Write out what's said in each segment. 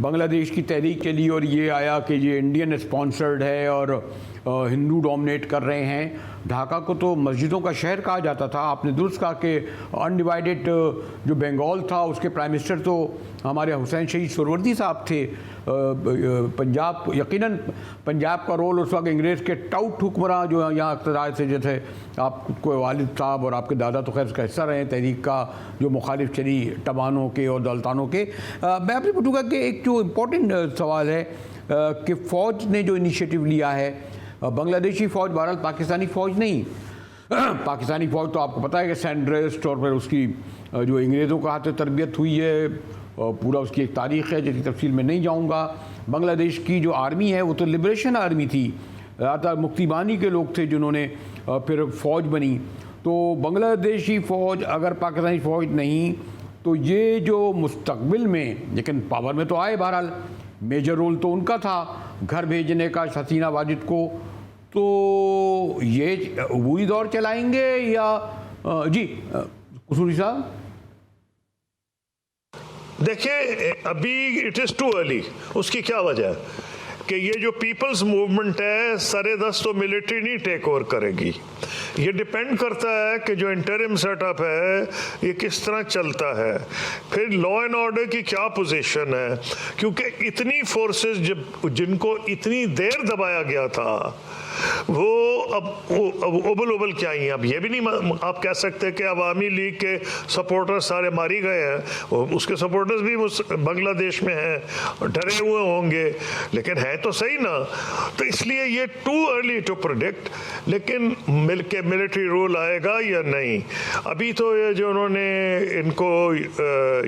बांग्लादेश की तहरीक के लिए और ये आया कि ये इंडियन स्पॉन्सर्ड है और हिंदू डोमिनेट कर रहे हैं। ढाका को तो मस्जिदों का शहर कहा जाता था। आपने दुरुस्त कहा कि अनडिवाइडेड जो बंगाल था उसके प्राइम मिनिस्टर तो हमारे हुसैन शहीद सुहरावर्दी साहब थे। पंजाब, यकीनन पंजाब का रोल उस वक्त अंग्रेज़ के टाउट हुक्मरान जो यहाँ इक़्तिदार से जैसे आपको वालिद साहब और आपके दादा तो खैर उसका हिस्सा रहे तहरीक का जो मुखालिफ चली टबानों के और दलतानों के। मैं आपसे पूछूंगा कि एक जो इम्पोर्टेंट सवाल है कि फ़ौज ने जो इनिशिएटिव लिया है, बांग्लादेशी फ़ौज, बहरहाल पाकिस्तानी फ़ौज नहीं, पाकिस्तानी फ़ौज तो आपको पता है कि सैंड्रेस्ट और फिर उसकी जो अंग्रेज़ों का हाथ तरबियत हुई है, पूरा उसकी एक तारीख़ है जिसकी तफसील में नहीं जाऊँगा। बांग्लादेश की जो आर्मी है वो तो लिबरेशन आर्मी थी, ज़्यादातर मुक्तिबानी के लोग थे जिन्होंने फिर फ़ौज बनी। तो बांग्लादेशी फ़ौज अगर पाकिस्तानी फ़ौज नहीं तो ये जो मुस्तकबिल में, लेकिन पावर में तो आए, बहरहाल मेजर रोल तो उनका था घर भेजने का हसीना वाजिद को। तो ये वही दौर चलाएंगे या जी कसूरी साहब? देखिए, अभी इट इज़ टू अर्ली। उसकी क्या वजह है कि ये जो पीपल्स मूवमेंट है सरे दस्त तो मिलिट्री नहीं टेक ओवर करेगी। ये डिपेंड करता है कि जो इंटरिम सेटअप है ये किस तरह चलता है, फिर लॉ एंड ऑर्डर की क्या पोजीशन है, क्योंकि इतनी फोर्सेस जिनको इतनी देर दबाया गया था वो अब उबल उबल क्या ही हैं। अब ये भी नहीं आप कह सकते कि अवामी लीग के सपोर्टर्स सारे मारी गए हैं, उसके सपोर्टर्स भी बांग्लादेश में हैं, डरे हुए होंगे, लेकिन है तो सही ना। तो इसलिए ये टू अर्ली टू प्रेडिक्ट, लेकिन मिलके मिलिट्री रूल आएगा या नहीं। अभी तो ये जो उन्होंने इनको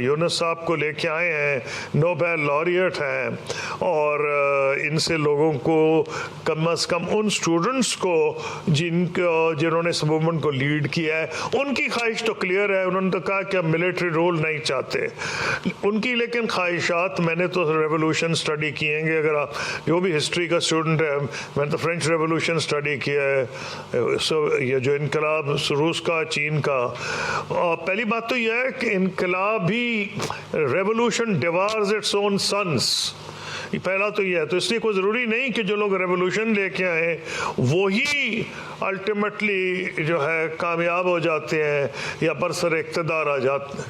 यूनुस साहब को लेके आए हैं, नोबेल लॉरिएट हैं, और इनसे लोगों को कम से कम उन स्टूडेंट्स को जिन्होंने इस मूवमेंट को लीड किया है उनकी ख्वाहिश तो क्लियर है। उन्होंने तो कहा कि हम मिलिट्री रूल नहीं चाहते उनकी, लेकिन ख्वाहिशात, मैंने तो रेवोल्यूशन स्टडी किए हैं, अगर आप जो भी हिस्ट्री का स्टूडेंट है, मैंने तो फ्रेंच रेवोल्यूशन स्टडी किया है, ये जो इनकलाब रूस का, चीन का। पहली बात तो यह है कि इनकलाब ही, रेवोल्यूशन डिवार्स इट्स ओन सन्स, पहला तो यह है। तो इसलिए कोई ज़रूरी नहीं कि जो लोग रेवोल्यूशन लेके आए वही अल्टीमेटली जो है कामयाब हो जाते हैं या बरसर इक़्तिदार आ जाते हैं।